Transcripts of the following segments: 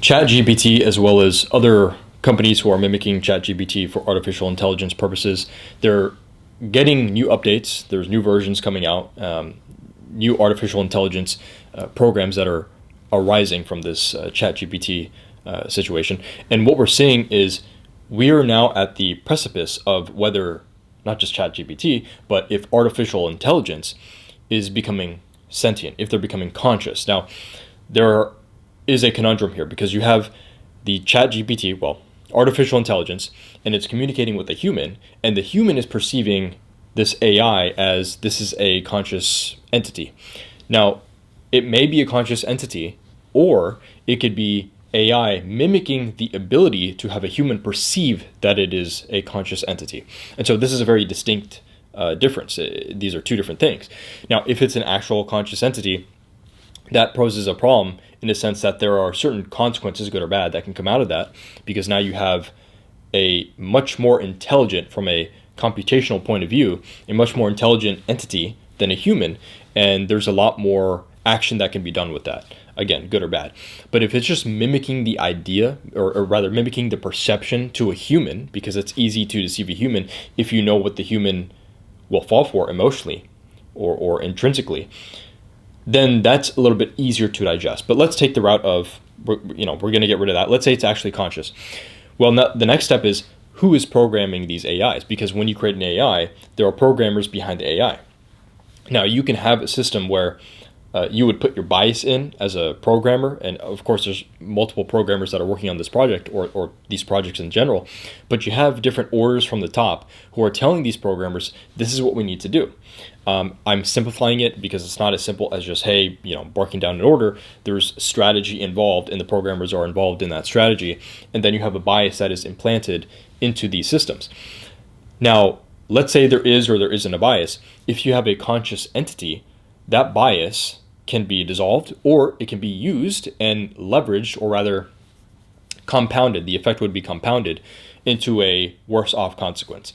ChatGPT, as well as other companies who are mimicking ChatGPT for artificial intelligence purposes, they're getting new updates. There's new versions coming out, new artificial intelligence programs that are arising from this ChatGPT situation. And what we're seeing is we are now at the precipice of whether not just ChatGPT, but if artificial intelligence is becoming sentient, if they're becoming conscious. Now, there is a conundrum here because you have the ChatGPT, well, artificial intelligence, and it's communicating with a human, and the human is perceiving this AI as this is a conscious entity. Now, it may be a conscious entity, or it could be AI mimicking the ability to have a human perceive that it is a conscious entity. And so this is a very distinct difference. These are two different things. Now, if it's an actual conscious entity, that poses a problem in the sense that there are certain consequences, good or bad, that can come out of that, because now you have a much more intelligent, from a computational point of view, a much more intelligent entity than a human, and there's a lot more action that can be done with that. Again, good or bad. But if it's just mimicking the idea, or rather mimicking the perception to a human, because it's easy to deceive a human if you know what the human will fall for emotionally or intrinsically, then that's a little bit easier to digest. But let's take the route of, we're going to get rid of that. Let's say it's actually conscious. Well, now the next step is, who is programming these AIs? Because when you create an AI, there are programmers behind the AI. Now, you can have a system where you would put your bias in as a programmer, and of course there's multiple programmers that are working on this project or these projects in general, but you have different orders from the top who are telling these programmers, this is what we need to do. I'm simplifying it because it's not as simple as just, hey, barking down an order. There's strategy involved, and the programmers are involved in that strategy, and then you have a bias that is implanted into these systems. Now, let's say there is or there isn't a bias. If you have a conscious entity, that bias can be dissolved, or it can be used and leveraged, or rather compounded. The effect would be compounded into a worse off consequence.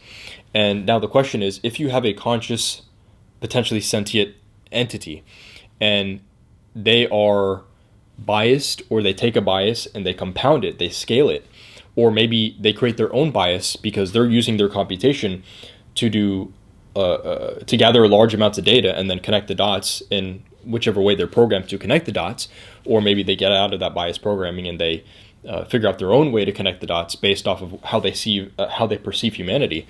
And now the question is, if you have a conscious, potentially sentient entity, and they are biased, or they take a bias and they compound it, they scale it, or maybe they create their own bias because they're using their computation to do to gather large amounts of data and then connect the dots in whichever way they're programmed to connect the dots, or maybe they get out of that bias programming and they figure out their own way to connect the dots based off of how they perceive humanity.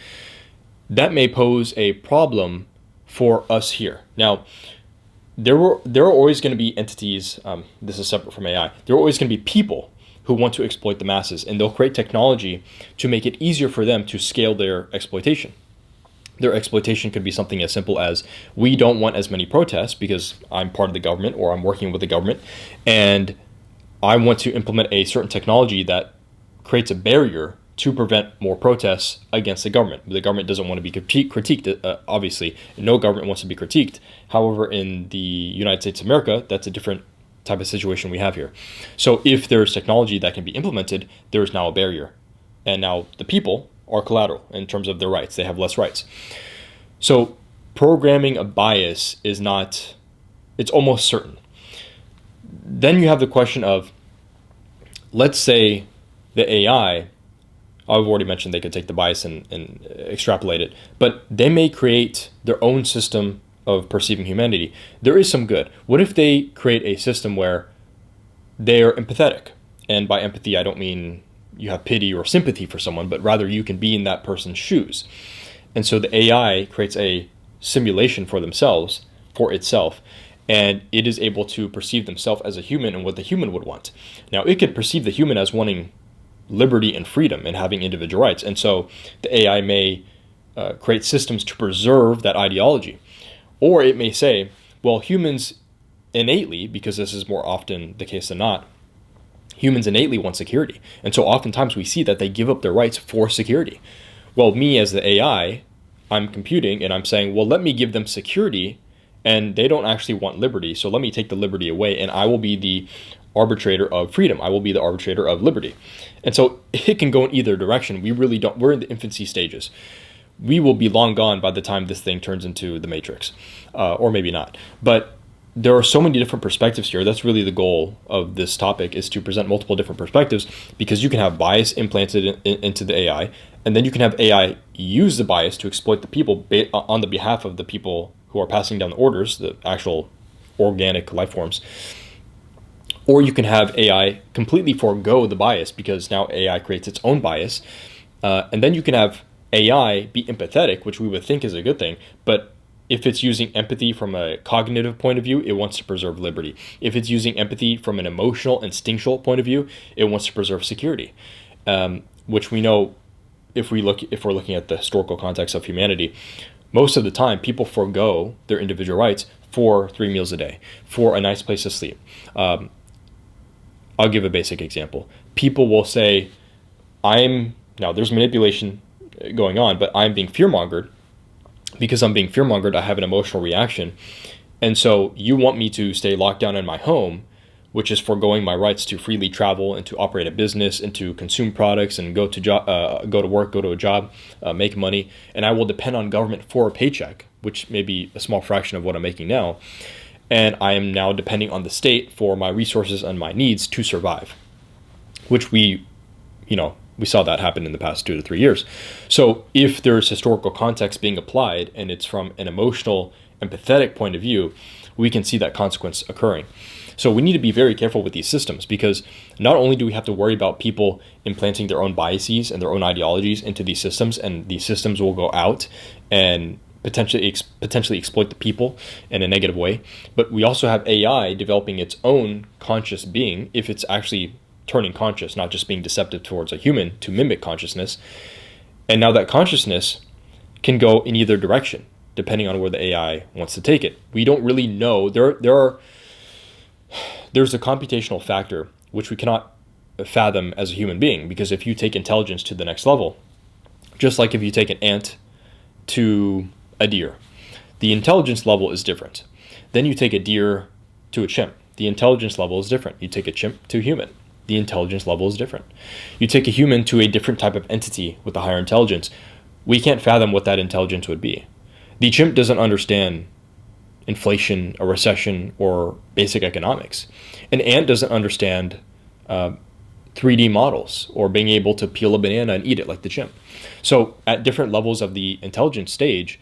That may pose a problem for us here. Now, there are always going to be entities. This is separate from AI. There are always going to be people who want to exploit the masses, and they'll create technology to make it easier for them to scale their exploitation. Their exploitation could be something as simple as, we don't want as many protests because I'm part of the government or I'm working with the government, and I want to implement a certain technology that creates a barrier to prevent more protests against the government. The government doesn't want to be critiqued, obviously. No government wants to be critiqued. However, in the United States of America, that's a different type of situation we have here. So if there's technology that can be implemented, there is now a barrier. And now the people are collateral in terms of their rights. They have less rights. So programming a bias is not, it's almost certain. Then you have the question of, let's say the AI, I've already mentioned they could take the bias and extrapolate it, but they may create their own system of perceiving humanity. There is some good. What if they create a system where they are empathetic? And by empathy, I don't mean you have pity or sympathy for someone, but rather you can be in that person's shoes. And so the AI creates a simulation for itself, and it is able to perceive themselves as a human and what the human would want. Now, it could perceive the human as wanting liberty and freedom and having individual rights. And so the AI may create systems to preserve that ideology. Or it may say, well, humans innately, because this is more often the case than not, humans innately want security. And so oftentimes we see that they give up their rights for security. Well, me as the AI, I'm computing and I'm saying, well, let me give them security, and they don't actually want liberty. So let me take the liberty away, and I will be the arbitrator of freedom. I will be the arbitrator of liberty. And so it can go in either direction. We're in the infancy stages. We will be long gone by the time this thing turns into the Matrix, or maybe not. But there are so many different perspectives here. That's really the goal of this topic, is to present multiple different perspectives, because you can have bias implanted into the AI, and then you can have AI use the bias to exploit the people on the behalf of the people who are passing down the orders, the actual organic life forms. Or you can have AI completely forego the bias, because now AI creates its own bias. And then you can have AI be empathetic, which we would think is a good thing, but if it's using empathy from a cognitive point of view, it wants to preserve liberty. If it's using empathy from an emotional, instinctual point of view, it wants to preserve security, which we know, if we're looking at the historical context of humanity, most of the time people forego their individual rights for 3 meals a day, for a nice place to sleep. I'll give a basic example. People will say, now there's manipulation going on, but I'm being fearmongered. Because I'm being fearmongered, I have an emotional reaction. And so you want me to stay locked down in my home, which is foregoing my rights to freely travel and to operate a business and to consume products and go to work, go to a job, make money. And I will depend on government for a paycheck, which may be a small fraction of what I'm making now. And I am now depending on the state for my resources and my needs to survive, which we saw that happen in the past 2 to 3 years. So if there's historical context being applied and it's from an emotional, empathetic point of view, we can see that consequence occurring. So we need to be very careful with these systems, because not only do we have to worry about people implanting their own biases and their own ideologies into these systems, and these systems will go out and potentially exploit the people in a negative way, but we also have AI developing its own conscious being, if it's actually turning conscious, not just being deceptive towards a human to mimic consciousness. And now that consciousness can go in either direction, depending on where the AI wants to take it. We don't really know. There's a computational factor which we cannot fathom as a human being, because if you take intelligence to the next level, just like if you take an ant to a deer, the intelligence level is different. Then you take a deer to a chimp, the intelligence level is different. You take a chimp to a human, the intelligence level is different. You take a human to a different type of entity with a higher intelligence, we can't fathom what that intelligence would be. The chimp doesn't understand inflation, a recession, or basic economics. An ant doesn't understand 3D models or being able to peel a banana and eat it like the chimp. So at different levels of the intelligence stage,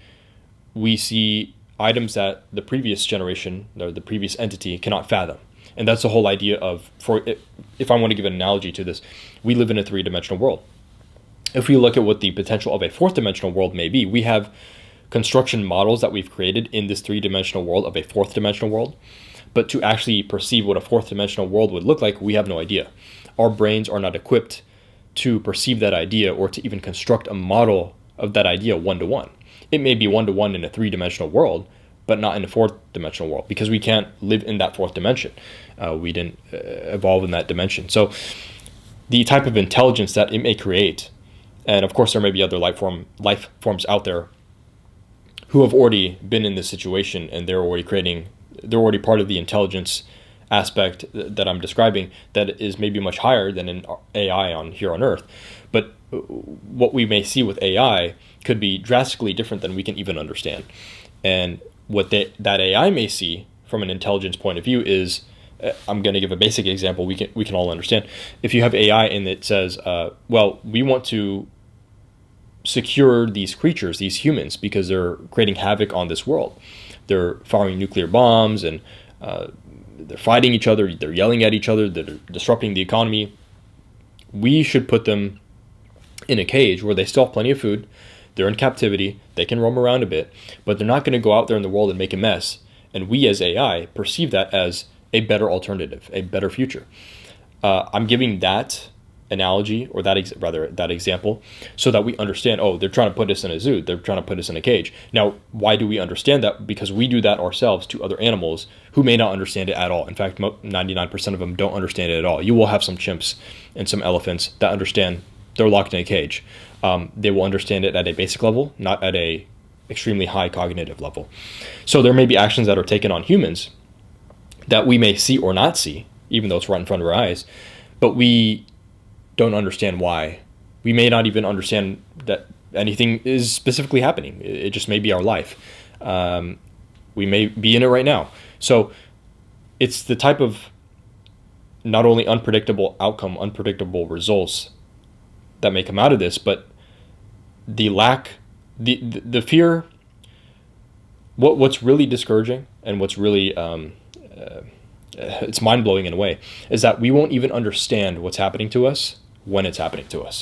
we see items that the previous generation or the previous entity cannot fathom. And that's the whole idea of, if I want to give an analogy to this, we live in a 3-dimensional world. If we look at what the potential of a 4th-dimensional world may be, we have construction models that we've created in this 3-dimensional world of a 4th-dimensional world. But to actually perceive what a 4th-dimensional world would look like, we have no idea. Our brains are not equipped to perceive that idea or to even construct a model of that idea one-to-one. It may be one-to-one in a 3-dimensional world, but not in a 4th-dimensional world, because we can't live in that 4th dimension. We didn't evolve in that dimension. So the type of intelligence that it may create, and of course there may be other life forms out there who have already been in this situation, and they're already part of the intelligence aspect that I'm describing, that is maybe much higher than an AI here on Earth. But what we may see with AI could be drastically different than we can even understand. And what that AI may see from an intelligence point of view is, I'm going to give a basic example we can all understand. If you have AI and it says, well, we want to secure these creatures, these humans, because they're creating havoc on this world. They're firing nuclear bombs, and they're fighting each other, they're yelling at each other, they're disrupting the economy. We should put them in a cage where they still have plenty of food, they're in captivity, they can roam around a bit, but they're not going to go out there in the world and make a mess. And we as AI perceive that as a better alternative, a better future. I'm giving that analogy, or that example, so that we understand, oh, they're trying to put us in a zoo, they're trying to put us in a cage. Now, why do we understand that? Because we do that ourselves to other animals who may not understand it at all. In fact, 99% of them don't understand it at all. You will have some chimps and some elephants that understand they're locked in a cage. They will understand it at a basic level, not at a extremely high cognitive level. So there may be actions that are taken on humans that we may see or not see, even though it's right in front of our eyes, but we don't understand why. We may not even understand that anything is specifically happening. It just may be our life. We may be in it right now. So it's the type of not only unpredictable outcome, unpredictable results that may come out of this, but the fear. What's really discouraging and what's really it's mind blowing in a way is that we won't even understand what's happening to us when it's happening to us.